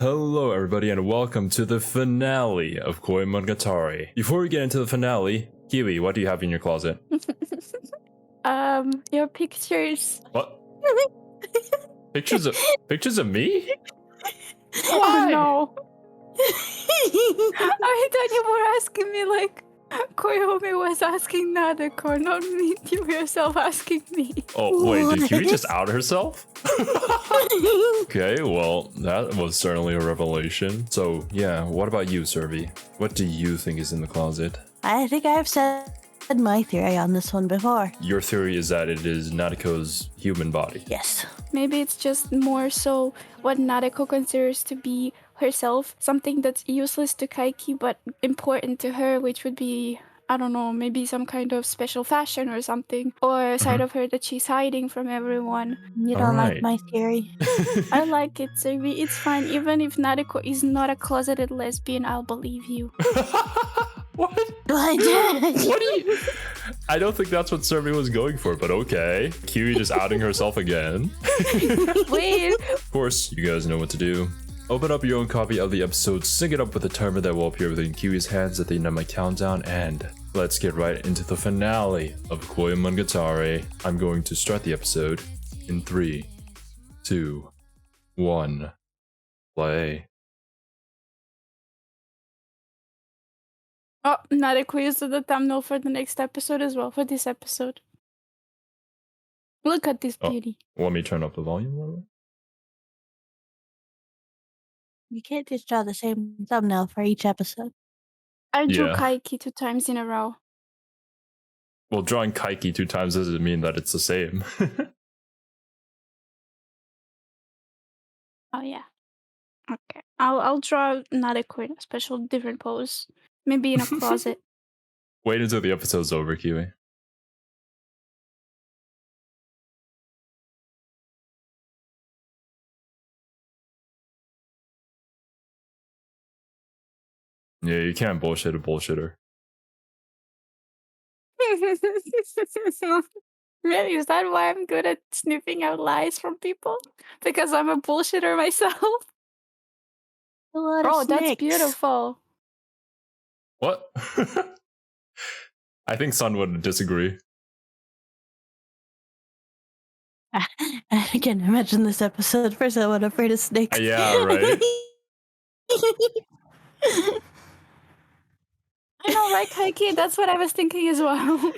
Hello everybody and welcome to the finale of Koimonogatari. Before we get into the finale, Kiwi, what do you have in your closet? Your pictures. What? Pictures of me? Oh Why? no. I thought you were asking me like Koyomi was asking Nadeko, not me, you yourself asking me. Oh wait, did Kiwi just out herself? Okay, well, that was certainly a revelation. So yeah, what about you, Servi? What do you think is in the closet? I think I've said my theory on this one before. Your theory is that it is Nadeko's human body. Yes. Maybe it's just more so what Nadeko considers to be herself, something that's useless to Kaiki but important to her, which would be, I don't know, maybe some kind of special fashion or something, or a side of her that she's hiding from everyone. You don't like my theory? I like it, Servi. It's fine. Even if Nadeko is not a closeted lesbian, I'll believe you. What? What do you... I don't think that's what Servi was going for, but okay. Kiwi just outing herself again. Wait. Of course, you guys know what to do. Open up your own copy of the episode, sync it up with the timer that will appear within Kiwi's hands at the end of my countdown, and let's get right into the finale of Koimonogatari. I'm going to start the episode in 3, 2, 1, play. Oh, Nadeko used the thumbnail for the next episode as well, for this episode. Look at this beauty. Let me turn up the volume a little bit. You can't just draw the same thumbnail for each episode. I drew Kaiki 2 times in a row. Well, drawing Kaiki 2 times doesn't mean that it's the same. Oh yeah. Okay. I'll draw Nadeko in a special different pose. Maybe in a closet. Wait until the episode's over, Kiwi. Yeah, you can't bullshit a bullshitter. Really? Is that why I'm good at sniffing out lies from people? Because I'm a bullshitter myself? Oh, that's beautiful. What? I think Sun would disagree. I can imagine this episode for someone afraid of snakes. Yeah, right? I know, right, Kaiki? That's what I was thinking as well.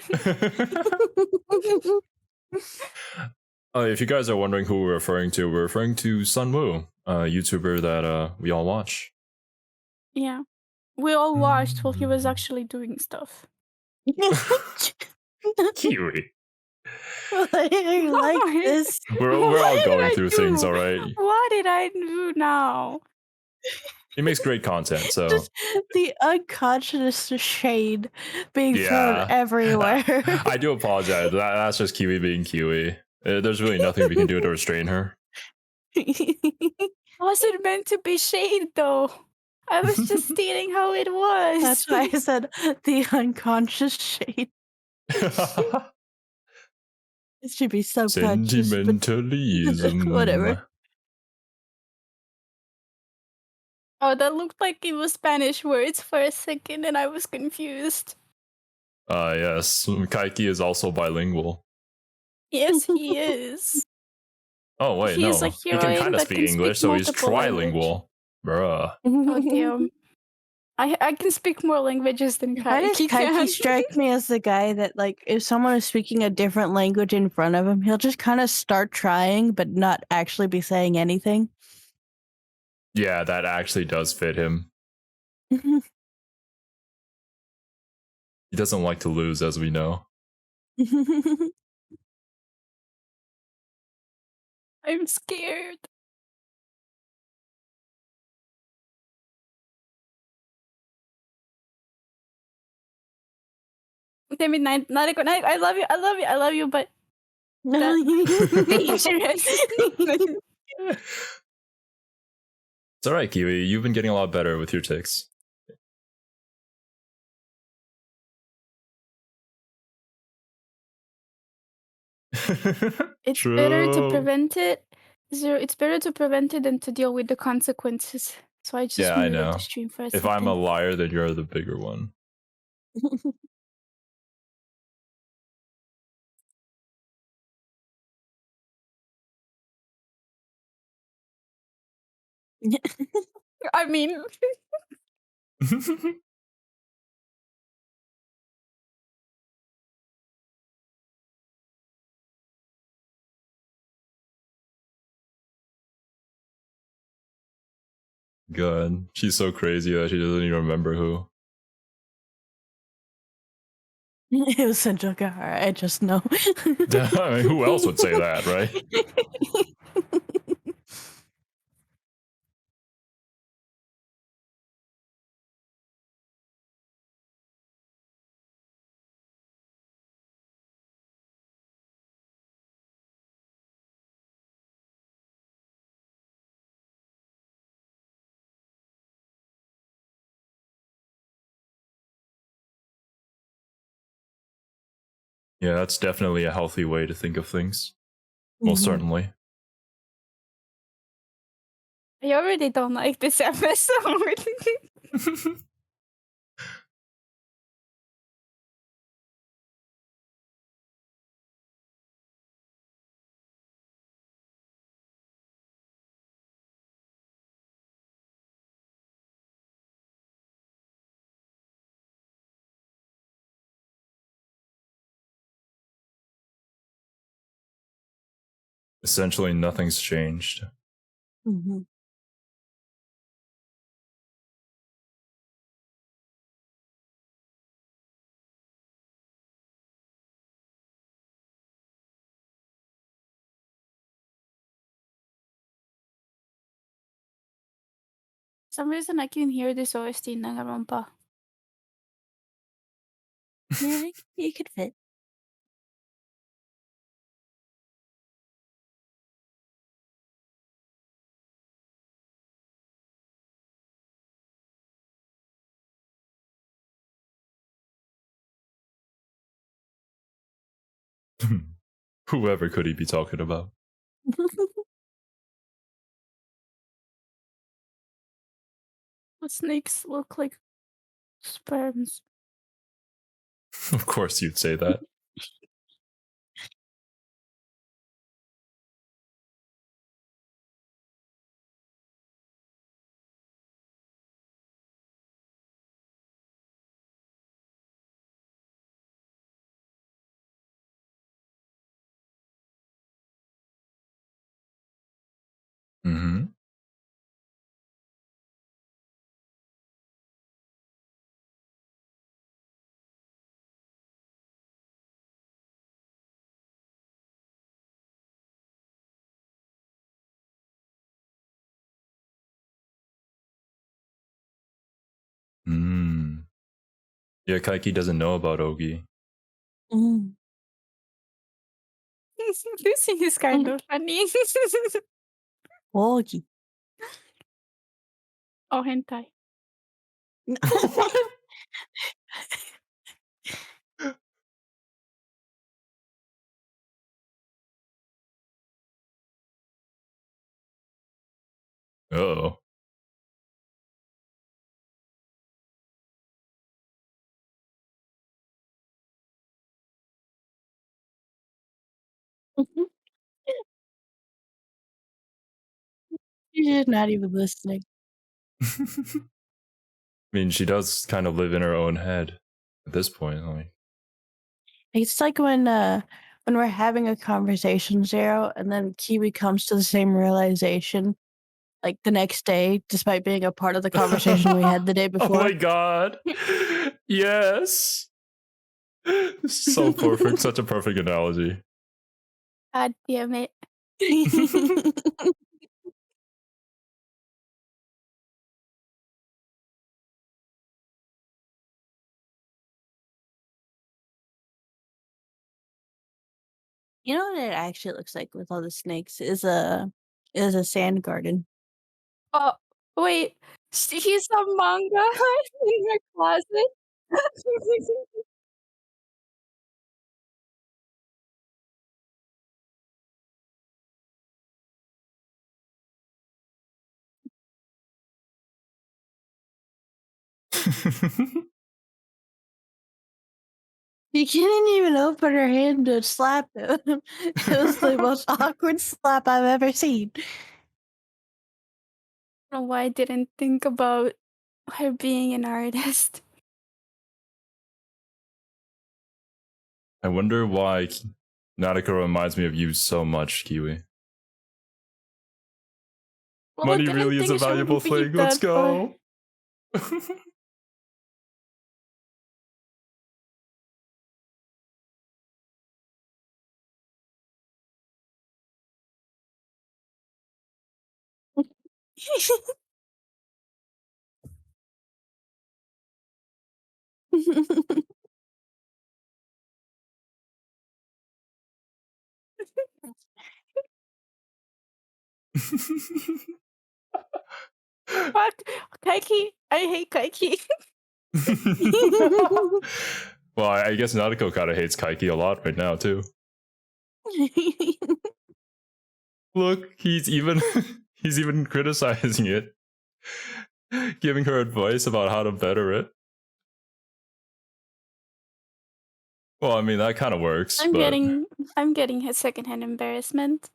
If you guys are wondering who we're referring to Sun Woo, a YouTuber that we all watch. Yeah. We all watched while he was actually doing stuff. Kiwi. Why are you like this? We're all going through things, alright? What did I do now? He makes great content, so... Just the unconscious shade being thrown everywhere. I do apologize. That's just Kiwi being Kiwi. There's really nothing we can do to restrain her. Was it meant to be shade, though? I was just stating how it was. That's why I said the unconscious shade. It should be subconscious. Sentimentalism. Whatever. Oh, that looked like it was Spanish words for a second and I was confused. Yes. Kaiki is also bilingual. Yes, he is. Oh, wait, no. He can kind of speak English, so he's trilingual. Bruh. Oh, damn. I can speak more languages than Kaiki. Why does Kaiki strike me as the guy that, like, if someone is speaking a different language in front of him, he'll just kind of start trying, but not actually be saying anything? Yeah, that actually does fit him. He doesn't like to lose, as we know. I'm scared. Damn it, Nadeko, I love you, but that's dangerous. It's alright, Kiwi. You've been getting a lot better with your tics. It's better to prevent it Zero, it's better to prevent it than to deal with the consequences. So I just Yeah, I muted the know. stream for a If second. I'm a liar, then you're the bigger one. I mean, Good. She's so crazy that she doesn't even remember who. It was Senjokahara, I just know. I mean, who else would say that, right? Yeah, that's definitely a healthy way to think of things. Most certainly. I already don't like this episode. Essentially, nothing's changed. For some reason I can hear this OST in Danganronpa. Yeah, you could fit. Whoever could he be talking about? The snakes look like sperms. Of course you'd say that. Mm-hmm. Mm. Yeah, Kaiki doesn't know about Ogi. This thing is kind of funny. Ogi. Oh, hentai. Oh. She's not even listening. I mean, she does kind of live in her own head at this point. Like, It's like when we're having a conversation, Zero, and then Kiwi comes to the same realization like the next day, despite being a part of the conversation we had the day oh before. my god. Yes. This is so perfect. Such a perfect analogy. God damn it. You know what it actually looks like with all the snakes is a sand garden. Oh, wait. He's a manga in her closet. She couldn't even open her hand to slap him. It was the most awkward slap I've ever seen. I don't know why I didn't think about her being an artist. I wonder why Nadeko reminds me of you so much, Kiwi. Well, I Money didn't really is a think she would valuable be thing. Let's that far. go. Fuck, Kaiki. I hate Kaiki. Well, I guess Nadeko kind of hates Kaiki a lot right now too. Look, he's even he's even criticizing it, giving her advice about how to better it. Well, I mean that kind of works, I'm but getting his secondhand embarrassment.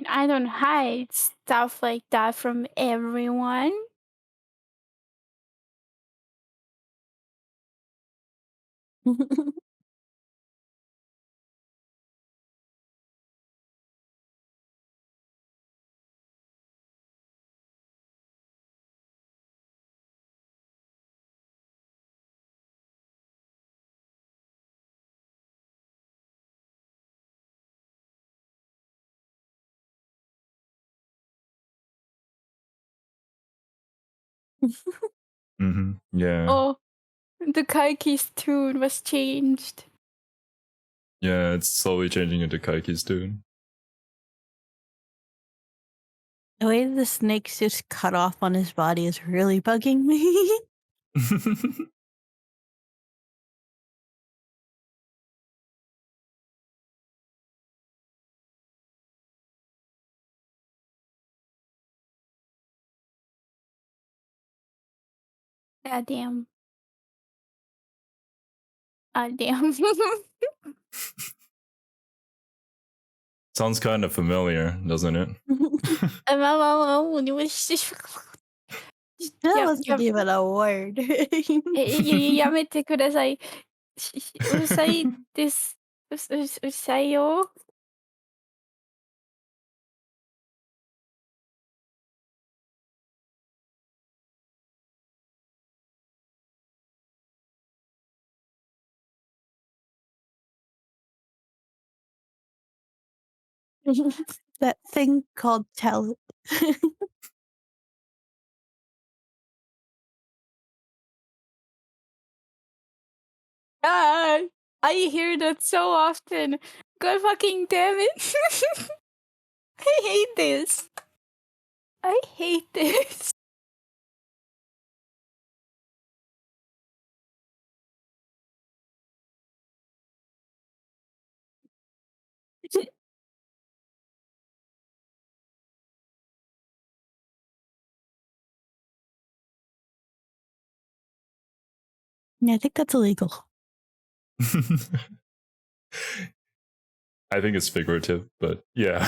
I don't hide stuff like that from everyone. Yeah. Oh, the Kaiki's tune was changed. Yeah, it's slowly changing into Kaiki's tune. The way the snake's just cut off on his body is really bugging me. Ah, damn. Ah, damn. Sounds kind of familiar, doesn't it? That wasn't even a word. やめてください。うるさいです。うるさいよ。That thing called talent. Ah, I hear that so often. God fucking damn it. I hate this. I hate this. Yeah, I think that's illegal. I think it's figurative, but yeah.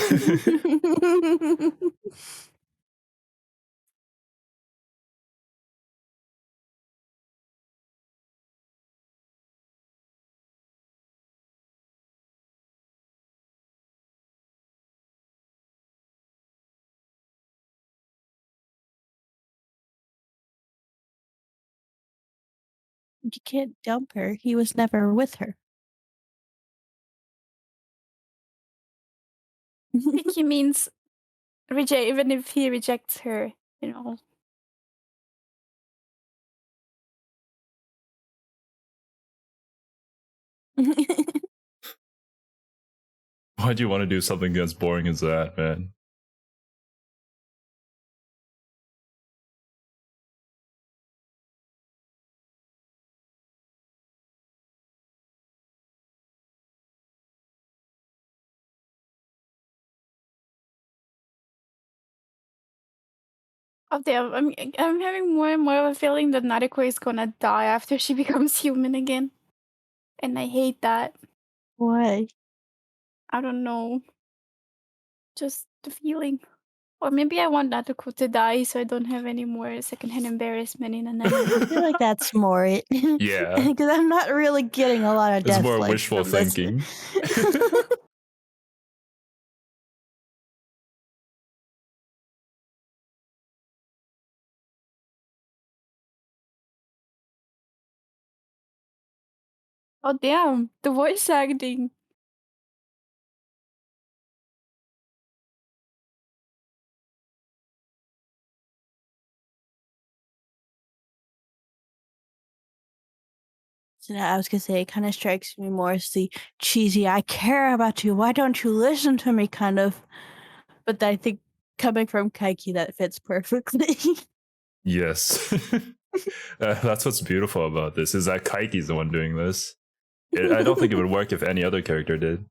You can't dump her. He was never with her. He means reject, even if he rejects her, you know. Why do you want to do something as boring as that, man? Oh damn, I'm having more and more of a feeling that Nadeko is gonna die after she becomes human again. And I hate that. Why? I don't know. Just the feeling. Or maybe I want Nadeko to die so I don't have any more secondhand embarrassment in an anime. I feel like that's more it. Yeah. Because I'm not really getting a lot of It's death more flags wishful from this. thinking. Oh damn, the voice acting. So now I was gonna say it kind of strikes me more as the cheesy "I care about you, why don't you listen to me" kind of. But I think coming from Kaiki, that fits perfectly. Yes. That's what's beautiful about this, is that Kaiki's the one doing this. I don't think it would work if any other character did.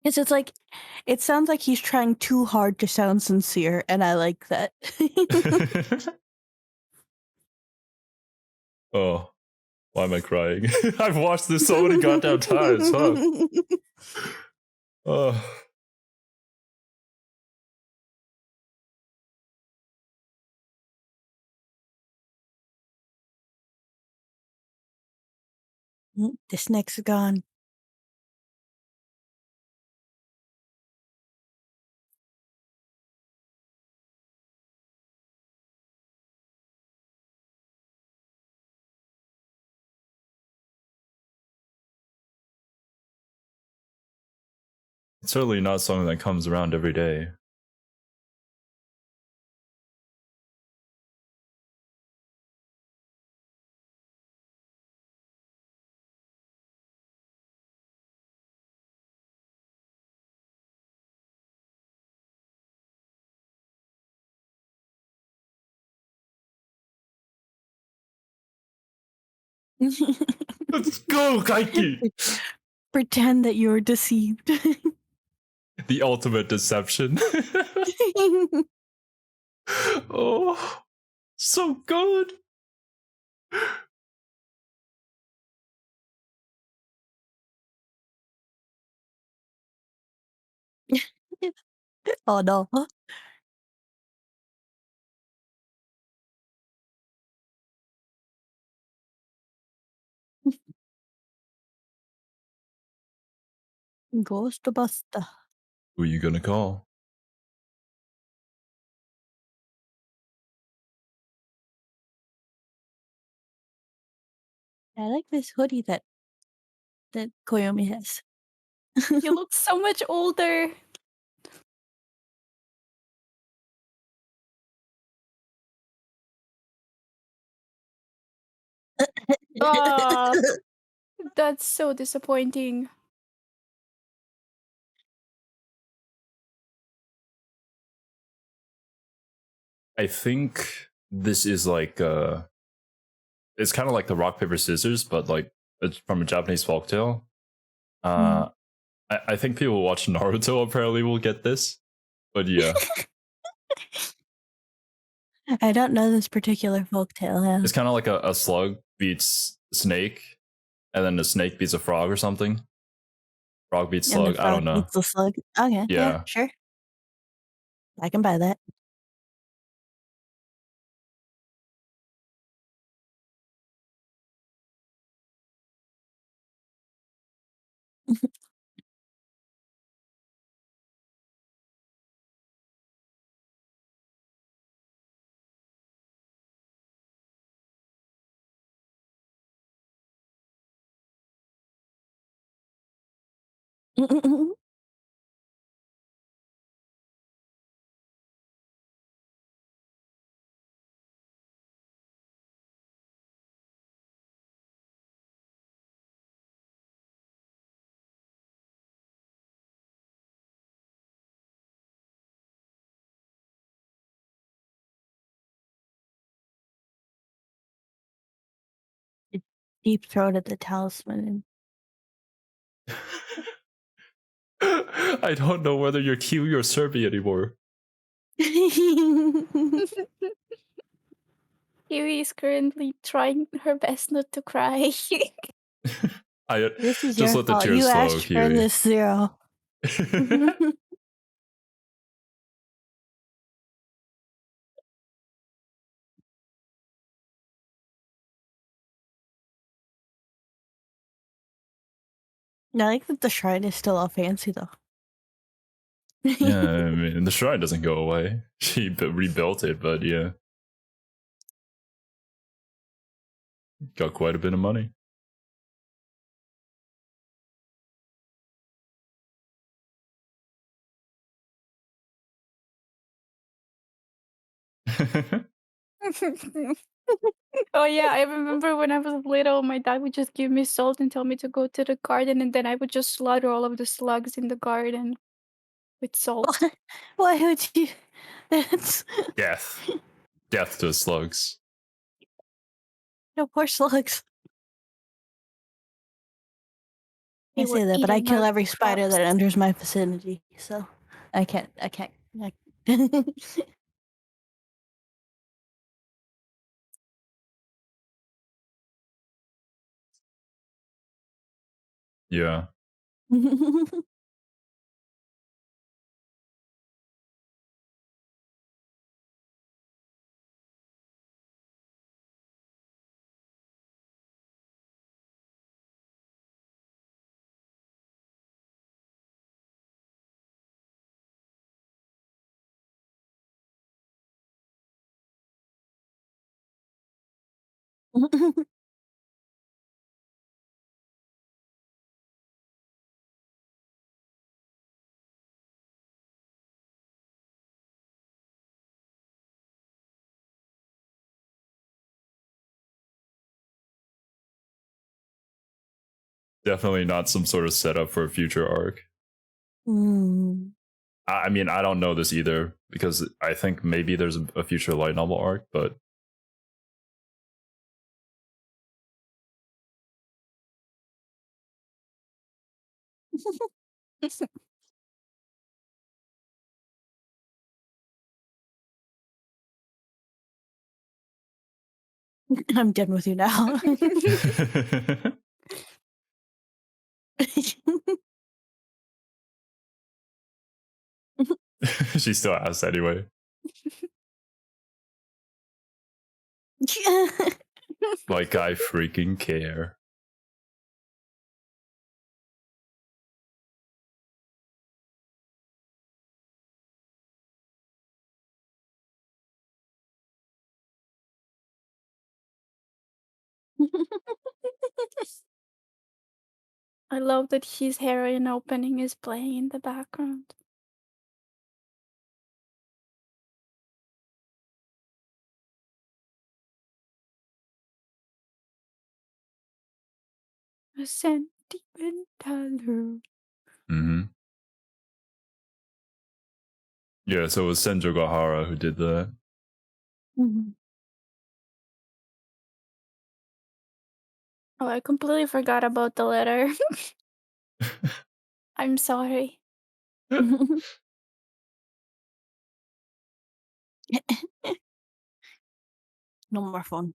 It's like, it sounds like he's trying too hard to sound sincere, and I like that. Oh, why am I crying? I've watched this so many goddamn times, huh? Oh. The snake's gone. It's certainly not something that comes around every day. Let's go, Kaiki! Pretend that you're deceived. The ultimate deception. Oh, so good. Oh no. Ghostbuster. Who are you gonna call? I like this hoodie that Koyomi has. He looks so much older. Ah, that's so disappointing. I think this is like it's kind of like the rock paper scissors, but like it's from a Japanese folktale. I think people who watch Naruto apparently will get this, but yeah, I don't know this particular folktale now. it's kind of like a slug beats snake, and then the snake beats a frog or something. Frog beats And the slug. I don't frog know. eats the slug. Okay, yeah, Yeah. sure. I can buy that. Deep throated the talisman. I don't know whether you're Kiwi or Serbi anymore. Kiwi is currently trying her best not to cry. I This is just your let the fault. tears You flow, asked for Kiwi. this, Zero. I like that the shrine is still all fancy, though. Yeah, I mean, the shrine doesn't go away. She rebuilt it, but yeah. Got quite a bit of money. Oh yeah, I remember when I was little, my dad would just give me salt and tell me to go to the garden, and then I would just slaughter all of the slugs in the garden with salt. Why would you? That's Death. Death to slugs. no poor slugs. I They say were that, but I eating kill our every spider that crops. enters my vicinity. So I can't. Yeah. Definitely not some sort of setup for a future arc. Mm. I mean, I don't know this either because I think maybe there's a future light novel arc, but I'm done with you now. she still asks anyway. Like I freaking care. I love that his heroine opening is playing in the background. A sentimental. Mm-hmm. Yeah, so it was Senjo Gahara who did that. Mhm. Oh, I completely forgot about the letter. I'm sorry. No more phone.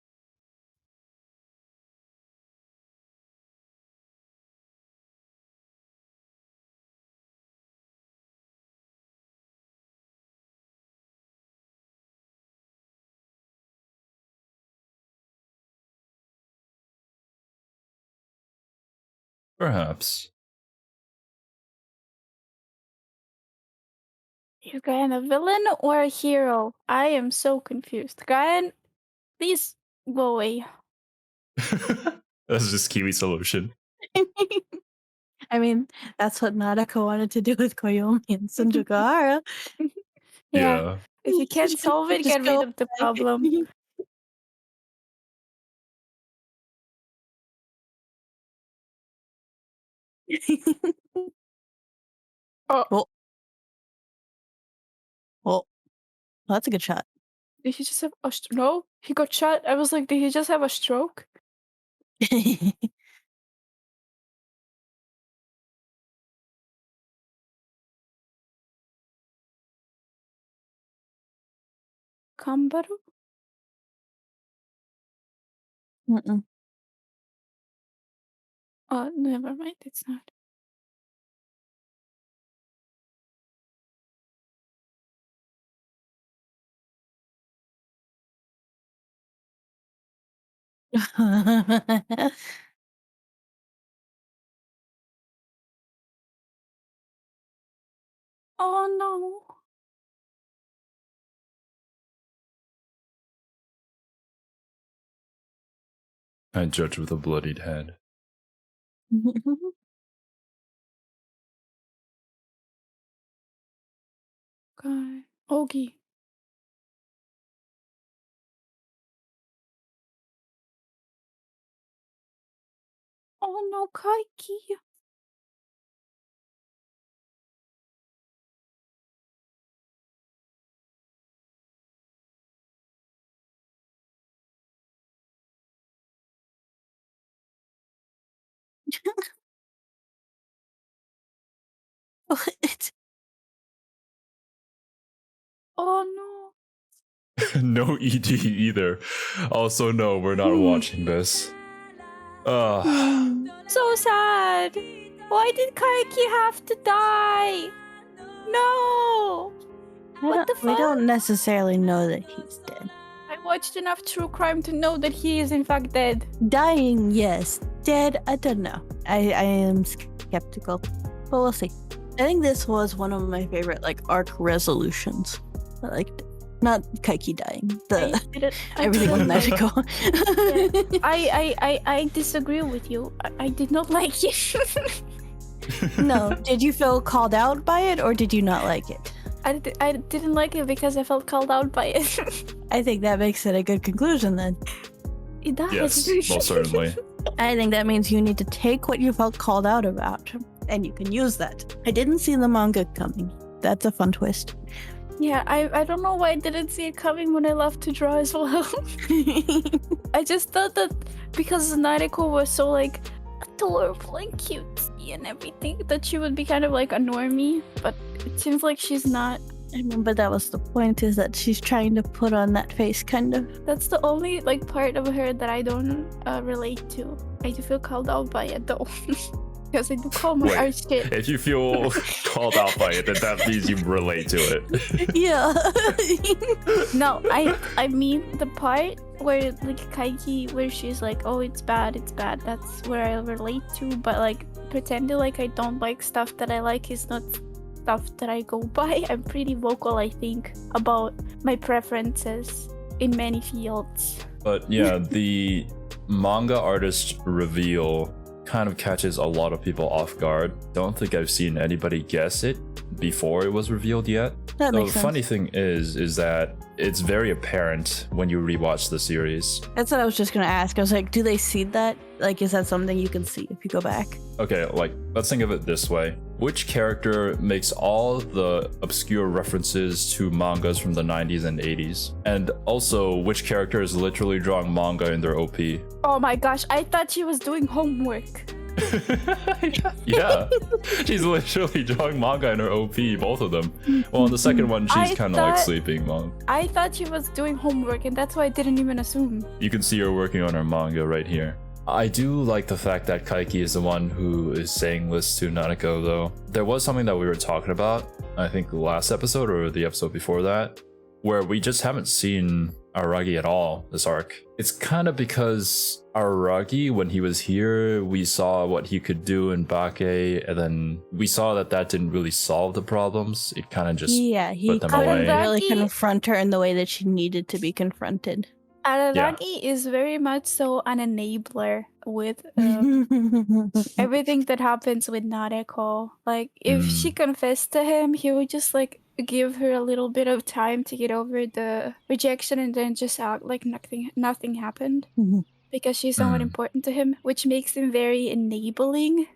Perhaps. Is Gayan a villain or a hero? I am so confused. Gayan, please go away. That's just Kiwi solution. I mean, that's what Nadeko wanted to do with Koyomi and Sujigahara. Yeah. If you can't solve it, Just get go rid of the problem. Oh, Well, well, that's a good shot. did he just have a no? He got shot. I was like, did he just have a stroke? Kambaru? Mm-mm. Oh, never mind. It's not. Oh no. I judge with a bloodied head. God. Ogi. Oh no, Kaiki. What? Oh no. No ED either. Also, no, we're not watching this. So sad. Why did Kaiki have to die? No. What the We fuck? don't necessarily know that he's dead. I watched enough true crime to know that he is in fact dead. Dying, yes. Dead, I don't know. I am skeptical, but we'll see. I think this was one of my favorite arc resolutions. I liked it. Not Kaiki dying. Everything with Nadeko. I disagree with you. I did not like it. No, did you feel called out by it or did you not like it? I didn't like it because I felt called out by it. I think that makes it a good conclusion then. It does. Yes, most certainly. I think that means you need to take what you felt called out about and you can use that. I didn't see the manga coming. That's a fun twist. Yeah, I don't know why I didn't see it coming when I left to draw as well. I just thought that because Nadeko was so adorable and cutesy and everything, that she would be kind of like a normie, but it seems like she's not. I remember that was the point, is that she's trying to put on that face, kind of. That's the only part of her that I don't relate to. I do feel called out by it though. Because I do call my art shit. If you feel called out by it, then that means you relate to it. Yeah. No, I mean the part where Kaiki, where she's like, oh, it's bad, that's where I relate to, but pretending like I don't like stuff that I like is not stuff that I go by. I'm pretty vocal, I think, about my preferences in many fields. But yeah, the manga artist reveal kind of catches a lot of people off guard. Don't think I've seen anybody guess it before it was revealed yet. That makes the sense. funny thing is that it's very apparent when you rewatch the series. That's what I was just gonna ask. I was like, do they see that? Is that something you can see if you go back? Okay, let's think of it this way. Which character makes all the obscure references to mangas from the 90s and 80s? And also, which character is literally drawing manga in their OP? Oh my gosh, I thought she was doing homework. Yeah, she's literally drawing manga in her OP, both of them. Well, in the second one, she's kind of sleeping manga. I thought she was doing homework, and that's why I didn't even assume. You can see her working on her manga right here. I do like the fact that Kaiki is the one who is saying this to Nadeko, though. There was something that we were talking about, I think last episode or the episode before that, where we just haven't seen Araragi at all this arc. It's kind of because Araragi, when he was here, we saw what he could do in Bake, and then we saw that didn't really solve the problems. It kind of just he put them couldn't away. really confront her in the way that she needed to be confronted. Araragi is very much so an enabler with everything that happens with Nadeko. Like, if she confessed to him, he would just like give her a little bit of time to get over the rejection and then just act like nothing happened. Because she's somewhat important to him, which makes him very enabling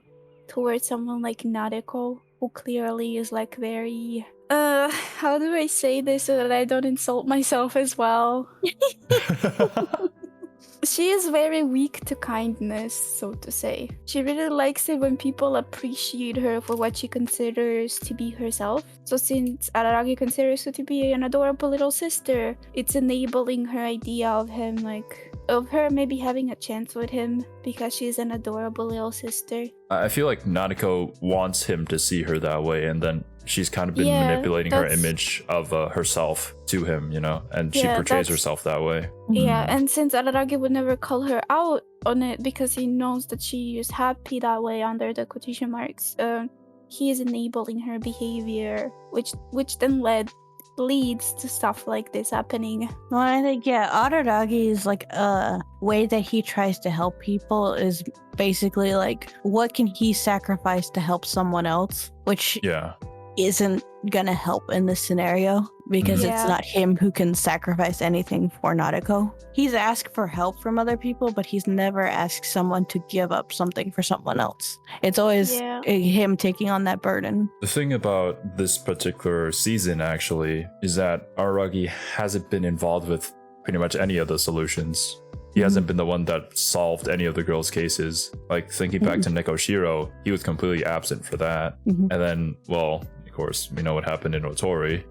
towards someone like Nadeko, who clearly is like very how do I say this so that I don't insult myself as well? She is very weak to kindness, so to say. She really likes it when people appreciate her for what she considers to be herself. So since Araragi considers her to be an adorable little sister, it's enabling her idea of him, like, of her maybe having a chance with him because she's an adorable little sister. I feel like Nadeko wants him to see her that way, and then she's kind of been manipulating her image of herself to him, you know, and she portrays herself that way. Yeah, and since Araragi would never call her out on it because he knows that she is happy that way under the quotation marks, he is enabling her behavior, which then leads to stuff like this happening. Well, I think, Araragi's like way that he tries to help people is basically like, what can he sacrifice to help someone else? Which isn't gonna help in this scenario because it's not him who can sacrifice anything for Nadeko. He's asked for help from other people, but he's never asked someone to give up something for someone else. It's always him taking on that burden. The thing about this particular season actually is that Araragi hasn't been involved with pretty much any of the solutions. He hasn't been the one that solved any of the girls' cases. Like, thinking back to Nekoshiro, he was completely absent for that. And then, well, of course, we know what happened in Otori.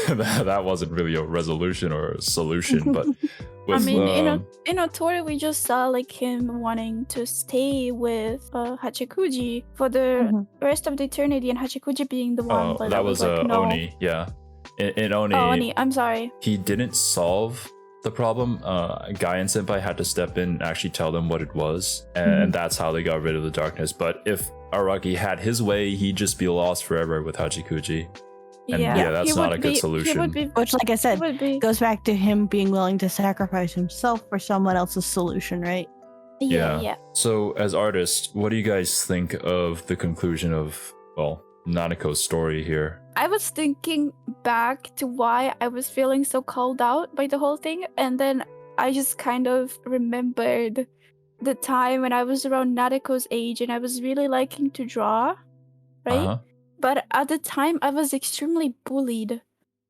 That wasn't really a resolution or a solution, but with, I mean, in Otori, we just saw like him wanting to stay with Hachikuji for the rest of the eternity, and Hachikuji being the one. That was like, no. Oni, in Oni. Oh, Oni, I'm sorry. He didn't solve the problem. Guy and Senpai had to step in and actually tell them what it was, and that's how they got rid of the darkness. But if Araragi had his way, he'd just be lost forever with Hachikuji. And that's not a good solution. Which, like I said, goes back to him being willing to sacrifice himself for someone else's solution, right? Yeah. So, as artists, what do you guys think of the conclusion of, well, Nadeko's story here? I was thinking back to why I was feeling so called out by the whole thing, and then I just kind of remembered the time when I was around Nadeko's age and I was really liking to draw, right? But at the time, I was extremely bullied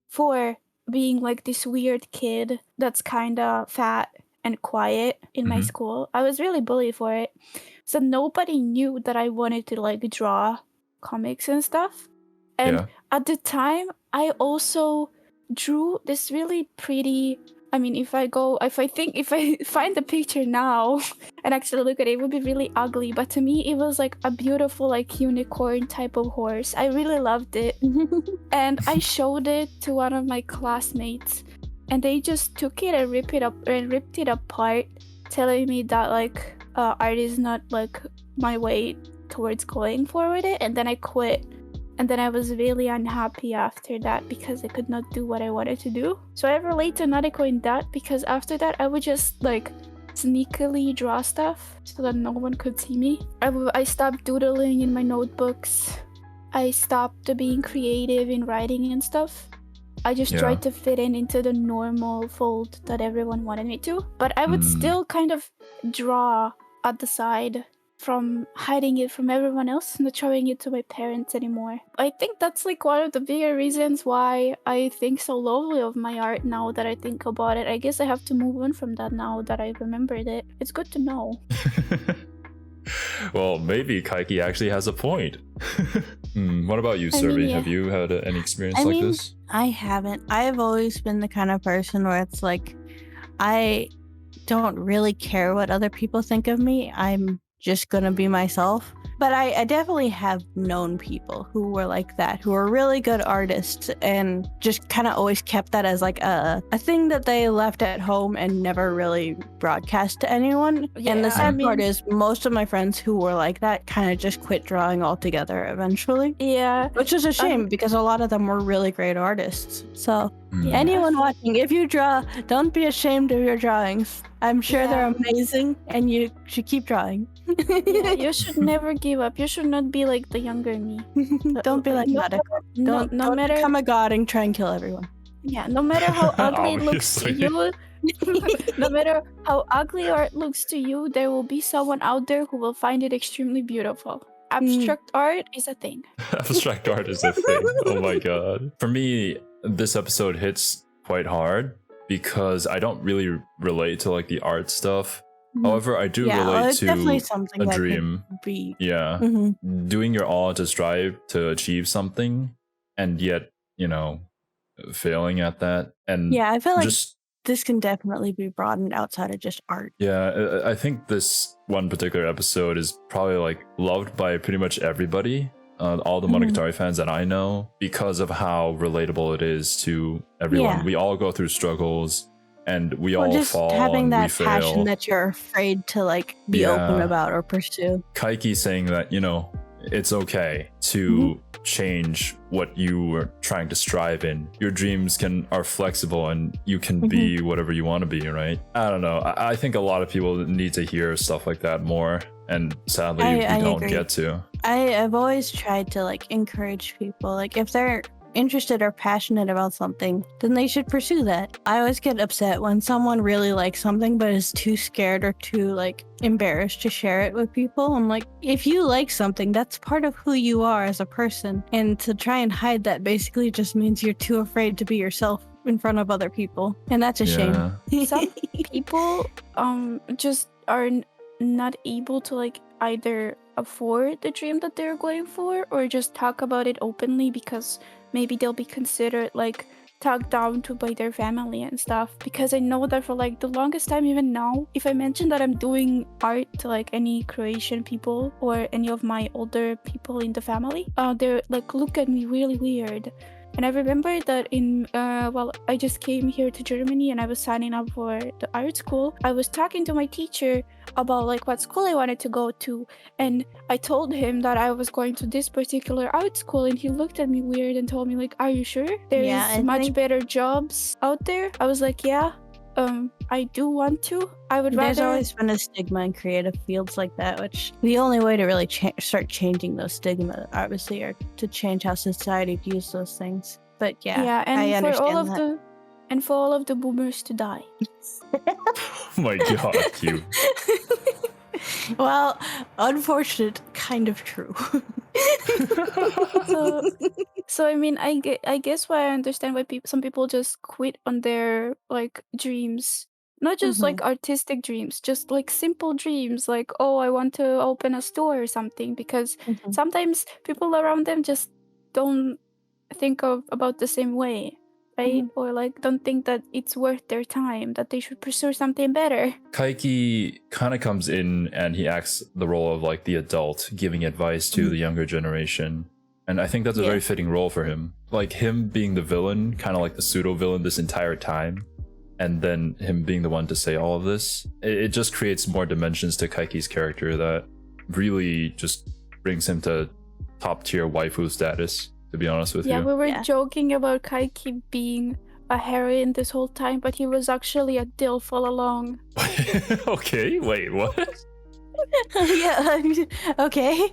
for being like this weird kid that's kind of fat and quiet in my school. I was really bullied for it. So nobody knew that I wanted to like draw comics and stuff. And at the time, I also drew this really pretty... I mean, if I find the picture now and actually look at it, it would be really ugly. But to me, it was like a beautiful, like unicorn type of horse. I really loved it. And I showed it to one of my classmates, and they just took it and ripped it apart, telling me that like art is not like my way towards going forward it. And then I quit. And then I was really unhappy after that because I could not do what I wanted to do. So I relate to Nadeko in that, because after that I would just like sneakily draw stuff so that no one could see me. I stopped doodling in my notebooks. I stopped being creative in writing and stuff. I just tried to fit into the normal fold that everyone wanted me to. But I would still kind of draw at the side, from hiding it from everyone else and not showing it to my parents anymore. I think that's like one of the bigger reasons why I think so lowly of my art now that I think about it. I guess I have to move on from that now that I remembered it. It's good to know. Well, maybe Kaiki actually has a point. What about you, Survey? Have you had any experience like this? I haven't. I've always been the kind of person where it's like, I don't really care what other people think of me. I'm just gonna be myself. But I definitely have known people who were like that, who were really good artists and just kind of always kept that as like a thing that they left at home and never really broadcast to anyone. Yeah, and the sad I part mean- is most of my friends who were like that kind of just quit drawing altogether eventually. Yeah. Which is a shame because a lot of them were really great artists. So Yeah. anyone watching, if you draw, don't be ashamed of your drawings. I'm sure Yeah. they're amazing and you should keep drawing. Yeah, you should never give up. You should not be like the younger me. Don't be like No- Nadeko. No, Don't matter become a god and try and kill everyone. yeah, no matter how ugly it looks to Obviously. you, no matter how ugly art looks to you, there will be someone out there who will find it extremely beautiful. Abstract art is a thing. Abstract art is a thing. Oh my god. For me, this episode hits quite hard because I don't really relate to like the art stuff. However, I do Yeah, well, relate it's definitely to something a that could dream. be. Yeah. Mhm. Doing your all to strive to achieve something and yet, you know, failing at that. And Yeah, I feel like just this can definitely be broadened outside of just art. yeah, I think this one particular episode is probably like loved by pretty much everybody, all the Monogatari fans that I know, because of how relatable it is to everyone. Yeah. We all go through struggles, and we Or all just fall having and we that passion fail. that you're afraid to like be open Yeah. about or pursue. Kaiki saying that, you know, it's okay to Mm-hmm. change what you are trying to strive in. Your dreams are flexible and you can Mm-hmm. be whatever you want to be, right? I don't know. I think a lot of people need to hear stuff like that more, and sadly I we don't agree. get to. I've always tried to like encourage people, like if they're interested or passionate about something, then they should pursue that. I always get upset when someone really likes something but is too scared or too like embarrassed to share it with people. I'm like, if you like something, that's part of who you are as a person, and to try and hide that basically just means you're too afraid to be yourself in front of other people, and that's a shame. Some people just are not able to like either afford the dream that they're going for or just talk about it openly because maybe they'll be considered like talked down to by their family and stuff. Because I know that for like the longest time, even now, if I mention that I'm doing art to like any Croatian people or any of my older people in the family, they're like look at me really weird. And I remember that I just came here to Germany and I was signing up for the art school. I was talking to my teacher about like what school I wanted to go to. And I told him that I was going to this particular art school and he looked at me weird and told me like, are you sure? There's Yeah, I much think- better jobs out there. I was like, yeah, I do want to. I would There's rather... always been a stigma in creative fields like that, which the only way to really start changing those stigmas, obviously, are to change how society views those things. But yeah, and I for all of understand for all of the boomers to die. Oh my god, you. Well, unfortunate, kind of true. So I mean, I guess why I understand why some people just quit on their like dreams, not just like artistic dreams, just like simple dreams, like oh, I want to open a store or something, because sometimes people around them just don't think about the same way, right? Or like don't think that it's worth their time, that they should pursue something better. Kaiki kind of comes in and he acts the role of like the adult, giving advice to the younger generation. And I think that's a very fitting role for him. Like him being the villain, kind of like the pseudo villain this entire time, and then him being the one to say all of this. It just creates more dimensions to Kaiki's character that really just brings him to top tier waifu status, to be honest with Yeah, you. we were joking about Kaiki being a heroine this whole time, but he was actually a DILF all along. Okay, wait, what? Yeah, okay.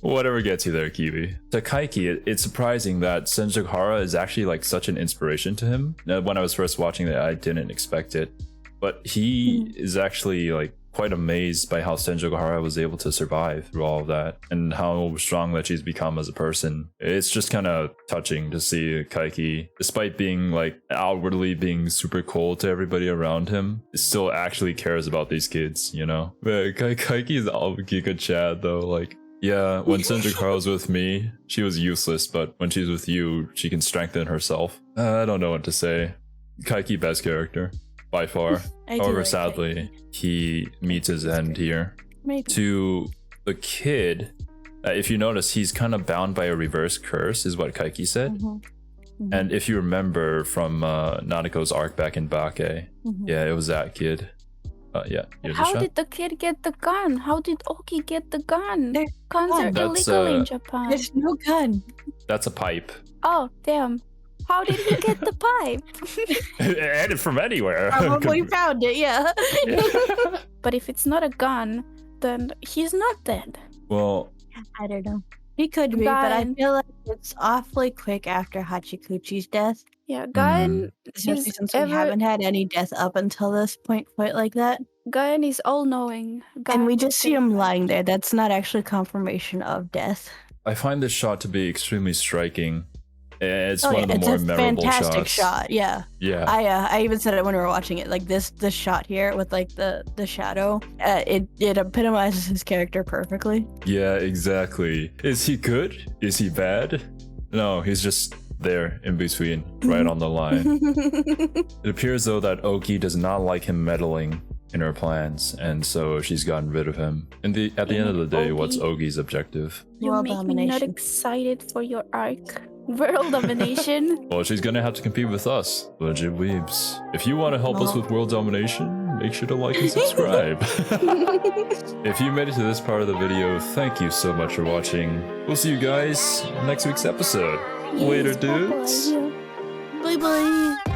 Whatever gets you there, Kiwi. To Kaiki, it's surprising that Senjohara is actually like such an inspiration to him. Now, when I was first watching it, I didn't expect it. But he is actually like quite amazed by how Senjohara was able to survive through all of that and how strong that she's become as a person. It's just kind of touching to see Kaiki, despite being like outwardly being super cold to everybody around him, still actually cares about these kids, you know? But Kaiki's all Giga Chad though, like, yeah, when Senjohara was with me, she was useless, but when she's with you, she can strengthen herself. I don't know what to say. Kaiki best character. By far. I do However, like sadly, he meets his end here. Maybe. to the kid. If you notice, he's kind of bound by a reverse curse, is what Kaiki said. Mm-hmm. And if you remember from Nadeko's arc back in Bake, yeah, it was that kid. Yeah. here's a How shot. did the kid get the gun? How did Oki get the gun? There's Guns are That's, illegal in Japan. There's no gun. That's a pipe. Oh, damn. How did he get the pipe? And from anywhere. Probably found it, yeah. Yeah. But if it's not a gun, then he's not dead. Well, I don't know. He could be, but I Gun. feel like it's awfully quick after Hachikuchi's death. Yeah, gun Especially is since we haven't had any death up until this point quite like that. Gun is all-knowing. And we Gun just see is him like- lying there. That's not actually confirmation of death. I find this shot to be extremely striking. It's one of the it's more a memorable fantastic shots. shot. Yeah. Yeah. I even said it when we were watching it. Like this shot here with like the shadow. It epitomizes his character perfectly. Yeah, exactly. Is he good? Is he bad? No, he's just there in between, right on the line. It appears though that Oki does not like him meddling in her plans, and so she's gotten rid of him. At the end of the day, what's Ogi's objective? You World make me not domination. excited for your arc. World domination. Well, she's gonna have to compete with us, Legit Weebs. If you want to help us with world domination, make sure to like and subscribe. If you made it to this part of the video, thank you so much for watching. We'll see you guys in next week's episode. Later, dudes. Bye bye.